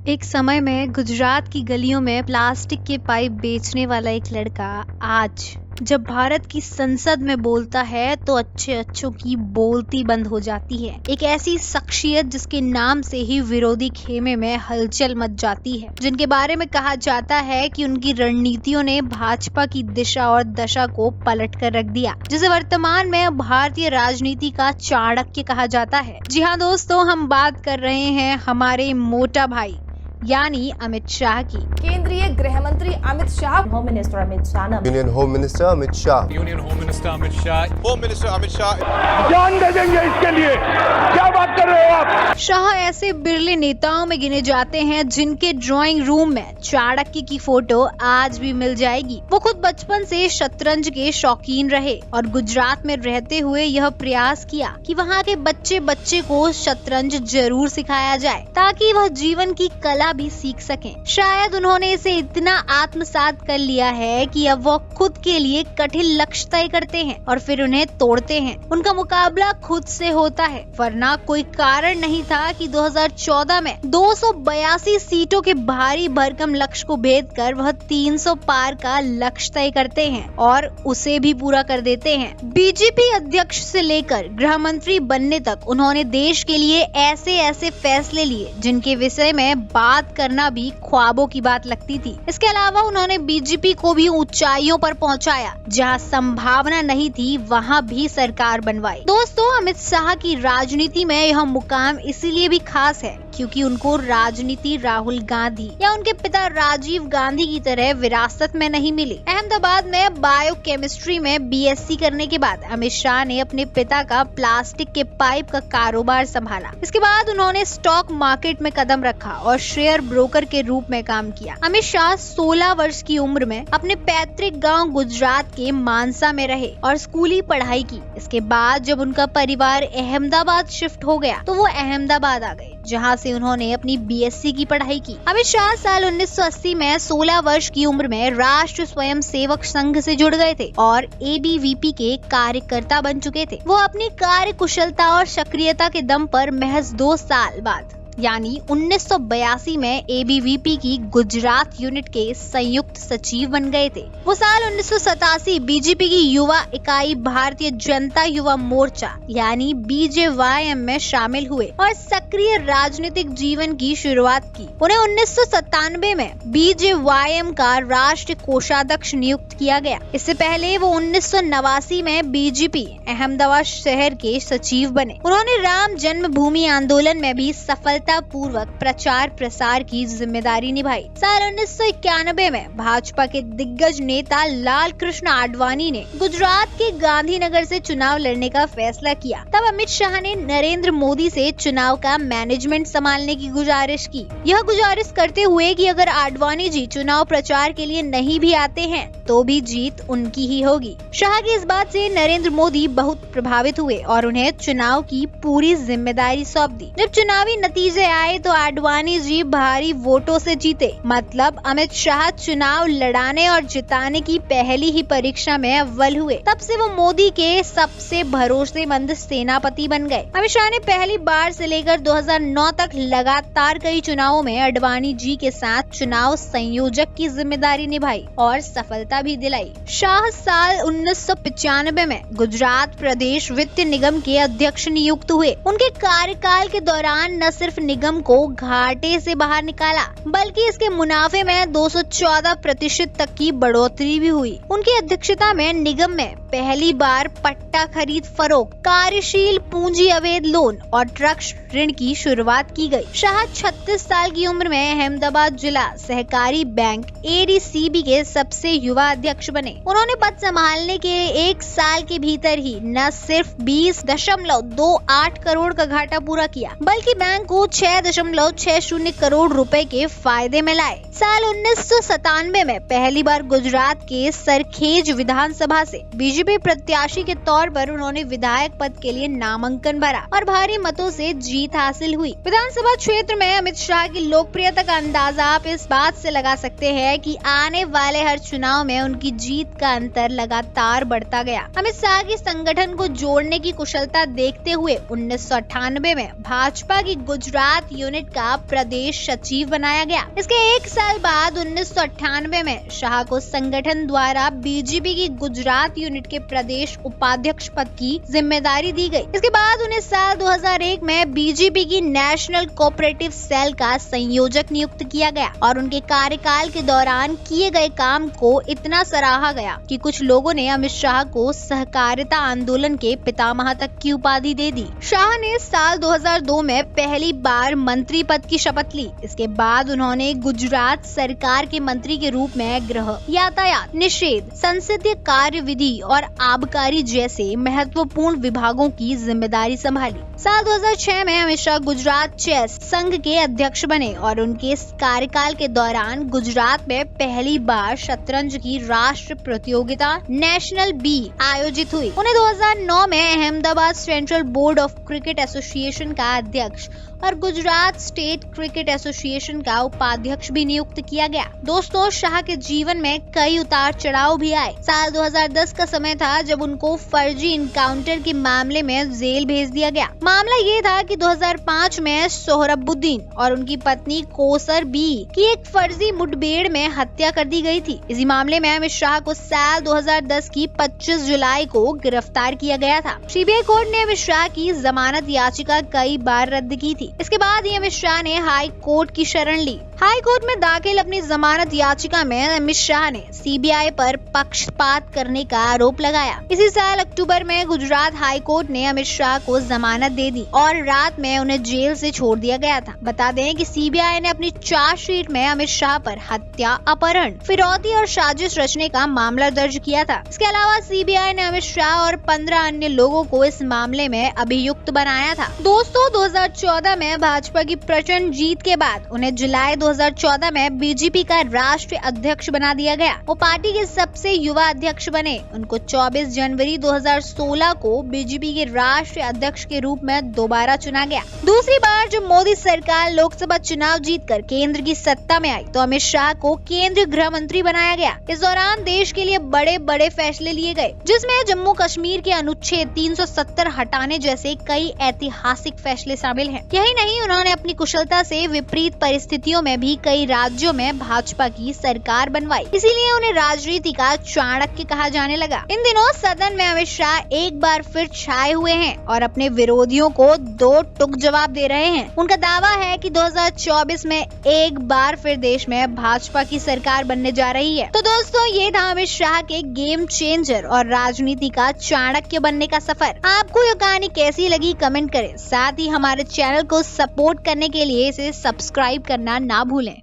एक समय में गुजरात की गलियों में प्लास्टिक के पाइप बेचने वाला एक लड़का आज जब भारत की संसद में बोलता है तो अच्छों की बोलती बंद हो जाती है। एक ऐसी शख्सियत जिसके नाम से ही विरोधी खेमे में हलचल मच जाती है, जिनके बारे में कहा जाता है कि उनकी रणनीतियों ने भाजपा की दिशा और दशा को पलट कर रख दिया, जिसे वर्तमान में भारतीय राजनीति का चाणक्य कहा जाता है। जी हाँ दोस्तों, हम बात कर रहे हैं हमारे मोटा भाई यानी अमित शाह की। केंद्रीय गृह मंत्री Amit Shah, home minister Amit Shah, union home minister Amit Shah, union home minister Amit Shah, home minister Amit Shah जान दे देंगे इसके लिए। क्या बात कर रहे हो आप? शाह ऐसे बिरले नेताओं में गिने जाते हैं जिनके ड्राइंग रूम में चाणक्य की फोटो आज भी मिल जाएगी। वो खुद बचपन से शतरंज के शौकीन रहे और गुजरात में रहते हुए यह प्रयास किया कि वहाँ के बच्चे को शतरंज जरूर सिखाया जाए ताकि वह जीवन की कला भी सीख सकें। शायद उन्होंने इसे इतना आत्मसात कर लिया है कि अब वो खुद के लिए कठिन लक्ष्य तय करते हैं और फिर उन्हें तोड़ते हैं। उनका मुकाबला खुद से होता है, वरना कोई कारण नहीं था कि 2014 में 282 सीटों के भारी भरकम लक्ष्य को भेद कर वह 300 पार का लक्ष्य तय करते हैं और उसे भी पूरा कर देते हैं। बीजेपी अध्यक्ष से लेकर गृह मंत्री बनने तक उन्होंने देश के लिए ऐसे फैसले लिए जिनके विषय में बात करना भी ख्वाबों की बात लगती थी। इसके अलावा उन्होंने बीजेपी को भी ऊंचाइयों पर पहुंचाया, जहां संभावना नहीं थी वहां भी सरकार बनवाई। दोस्तों, अमित शाह की राजनीति में यह मुकाम इसीलिए भी खास है क्योंकि उनको राजनीति राहुल गांधी या उनके पिता राजीव गांधी की तरह विरासत में नहीं मिली। अहमदाबाद में बायोकेमिस्ट्री में बीएससी करने के बाद अमित शाह ने अपने पिता का प्लास्टिक के पाइप का कारोबार संभाला। इसके बाद उन्होंने स्टॉक मार्केट में कदम रखा और शेयर ब्रोकर के रूप में काम किया। अमित शाह 16 वर्ष की उम्र में अपने पैतृक गांव गुजरात के मानसा में रहे और स्कूली पढ़ाई की। इसके बाद जब उनका परिवार अहमदाबाद शिफ्ट हो गया तो वो अहमदाबाद आ गए, जहां से उन्होंने अपनी बीएससी की पढ़ाई की। अमित शाह साल 1980 में 16 वर्ष की उम्र में राष्ट्र स्वयं सेवक संघ से जुड़ गए थे और एबीवीपी के कार्यकर्ता बन चुके थे। वो अपनी कार्य कुशलता और सक्रियता के दम पर महज 2 साल बाद यानी 1982 में एबीवीपी की गुजरात यूनिट के संयुक्त सचिव बन गए थे। वो साल 1987 बीजेपी की युवा इकाई भारतीय जनता युवा मोर्चा यानी बीजेवाईएम में शामिल हुए और सक्रिय राजनीतिक जीवन की शुरुआत की। उन्हें 1997 में बीजेवाईएम का राष्ट्रीय कोषाध्यक्ष नियुक्त किया गया। इससे पहले वो 1989 में बीजेपी अहमदाबाद शहर के सचिव बने। उन्होंने राम जन्मभूमि आंदोलन में भी सफलता पूर्वक प्रचार प्रसार की जिम्मेदारी निभाई। साल 1991 में भाजपा के दिग्गज नेता लाल कृष्ण आडवाणी ने गुजरात के गांधीनगर से चुनाव लड़ने का फैसला किया। तब अमित शाह ने नरेंद्र मोदी से चुनाव का मैनेजमेंट संभालने की गुजारिश की। यह गुजारिश करते हुए कि अगर आडवाणी जी चुनाव प्रचार के लिए नहीं भी आते हैं तो भी जीत उनकी ही होगी। शाह की इस बात से नरेंद्र मोदी बहुत प्रभावित हुए और उन्हें चुनाव की पूरी जिम्मेदारी सौंप दी। जब चुनावी नतीजे आए तो आडवाणी जी भारी वोटों से जीते। मतलब अमित शाह चुनाव लड़ाने और जिताने की पहली ही परीक्षा में अव्वल हुए। तब से वो मोदी के सबसे भरोसेमंद सेनापति बन गए। अमित शाह ने पहली बार से लेकर 2009 तक लगातार कई चुनावों में आडवाणी जी के साथ चुनाव संयोजक की जिम्मेदारी निभाई और सफलता भी दिलाई। शाह साल 1995 में गुजरात प्रदेश वित्त निगम के अध्यक्ष नियुक्त हुए। उनके कार्यकाल के दौरान न सिर्फ निगम को घाटे से बाहर निकाला बल्कि इसके मुनाफे में 214% तक की बढ़ोतरी भी हुई। उनकी अध्यक्षता में निगम में पहली बार पट्टा खरीद फरोख्त, कार्यशील पूंजी अवैध लोन और ट्रक ऋण की शुरुआत की गई। शाह 36 साल की उम्र में अहमदाबाद जिला सहकारी बैंक एडीसीबी के सबसे युवा अध्यक्ष बने। उन्होंने पद संभालने के 1 साल के भीतर ही न सिर्फ 20.28 करोड़ का घाटा पूरा किया बल्कि बैंक को 6.60 करोड़ रुपए के फायदे में लाए। साल 1997 में पहली बार गुजरात के सरखेज विधानसभा से बीजेपी प्रत्याशी के तौर पर उन्होंने विधायक पद के लिए नामांकन भरा और भारी मतों से जीत हासिल हुई। विधानसभा क्षेत्र में अमित शाह की लोकप्रियता का अंदाजा आप इस बात से लगा सकते हैं कि आने वाले हर चुनाव में उनकी जीत का अंतर लगातार बढ़ता गया। अमित शाह की संगठन को जोड़ने की कुशलता देखते हुए 1998 में भाजपा की गुजरात गुजरात यूनिट का प्रदेश सचिव बनाया गया। इसके एक साल बाद 1998 में शाह को संगठन द्वारा बीजेपी की गुजरात यूनिट के प्रदेश उपाध्यक्ष पद की जिम्मेदारी दी गई। इसके बाद उन्हें साल 2001 में बीजेपी की नेशनल कोऑपरेटिव सेल का संयोजक नियुक्त किया गया और उनके कार्यकाल के दौरान किए गए काम को इतना सराहा गया कि कुछ लोगों ने अमित शाह को सहकारिता आंदोलन के पितामह तक की उपाधि दे दी। शाह ने साल 2002 में पहली बार मंत्री पद की शपथ ली। इसके बाद उन्होंने गुजरात सरकार के मंत्री के रूप में गृह, यातायात, निषेध, संसदीय कार्यविधि और आबकारी जैसे महत्वपूर्ण विभागों की जिम्मेदारी संभाली। साल 2006 में अमित शाह गुजरात चेस संघ के अध्यक्ष बने और उनके कार्यकाल के दौरान गुजरात में पहली बार शतरंज की राष्ट्र प्रतियोगिता नेशनल बी आयोजित हुई। उन्हें 2009 में Ahmedabad central board of cricket association का अध्यक्ष और गुजरात स्टेट क्रिकेट एसोसिएशन का उपाध्यक्ष भी नियुक्त किया गया। दोस्तों, शाह के जीवन में कई उतार चढ़ाव भी आए। साल 2010 का समय था जब उनको फर्जी इनकाउंटर के मामले में जेल भेज दिया गया। मामला ये था कि 2005 में सोहरबुद्दीन और उनकी पत्नी कोसर बी की एक फर्जी मुठभेड़ में हत्या कर दी गई थी। इसी मामले में अमित शाह को साल 2010 की 25 जुलाई को गिरफ्तार किया गया था। सीबीआई कोर्ट ने अमित शाह की जमानत याचिका कई बार रद्द की थी। इसके बाद ही अमित शाह ने हाई कोर्ट की शरण ली। हाई कोर्ट में दाखिल अपनी जमानत याचिका में अमित शाह ने सीबीआई पर पक्षपात करने का आरोप लगाया। इसी साल अक्टूबर में गुजरात हाई कोर्ट ने अमित शाह को जमानत दे दी और रात में उन्हें जेल से छोड़ दिया गया था। बता दें कि सीबीआई ने अपनी चार्जशीट में अमित शाह पर हत्या, अपहरण, फिरौती और साजिश रचने का मामला दर्ज किया था। इसके अलावा सीबीआई ने अमित शाह और 15 अन्य लोगों को इस मामले में अभियुक्त बनाया था। दोस्तों, 2014 में भाजपा की प्रचंड जीत के बाद उन्हें जुलाई 2014 में बीजेपी का राष्ट्रीय अध्यक्ष बना दिया गया। वो पार्टी के सबसे युवा अध्यक्ष बने। उनको 24 जनवरी 2016 को बीजेपी के राष्ट्रीय अध्यक्ष के रूप में दोबारा चुना गया। दूसरी बार जब मोदी सरकार लोकसभा चुनाव जीतकर केंद्र की सत्ता में आई तो अमित शाह को केंद्रीय गृह मंत्री बनाया गया। इस दौरान देश के लिए बड़े बड़े फैसले लिए गए, जिसमें जम्मू कश्मीर के अनुच्छेद 370 हटाने जैसे कई ऐतिहासिक फैसले शामिल हैं। यही नहीं, उन्होंने अपनी कुशलता से विपरीत परिस्थितियों में भी कई राज्यों में भाजपा की सरकार बनवाई। इसीलिए उन्हें राजनीति का चाणक्य कहा जाने लगा। इन दिनों सदन में अमित शाह एक बार फिर छाए हुए हैं और अपने विरोधियों को दो टुक जवाब दे रहे हैं। उनका दावा है कि 2024 में एक बार फिर देश में भाजपा की सरकार बनने जा रही है। तो दोस्तों, ये था अमित शाह के गेम चेंजर और राजनीति का चाणक्य बनने का सफर। आपको ये कहानी कैसी लगी कमेंट करें। साथ ही हमारे चैनल को सपोर्ट करने के लिए इसे सब्सक्राइब करना ना भूलें।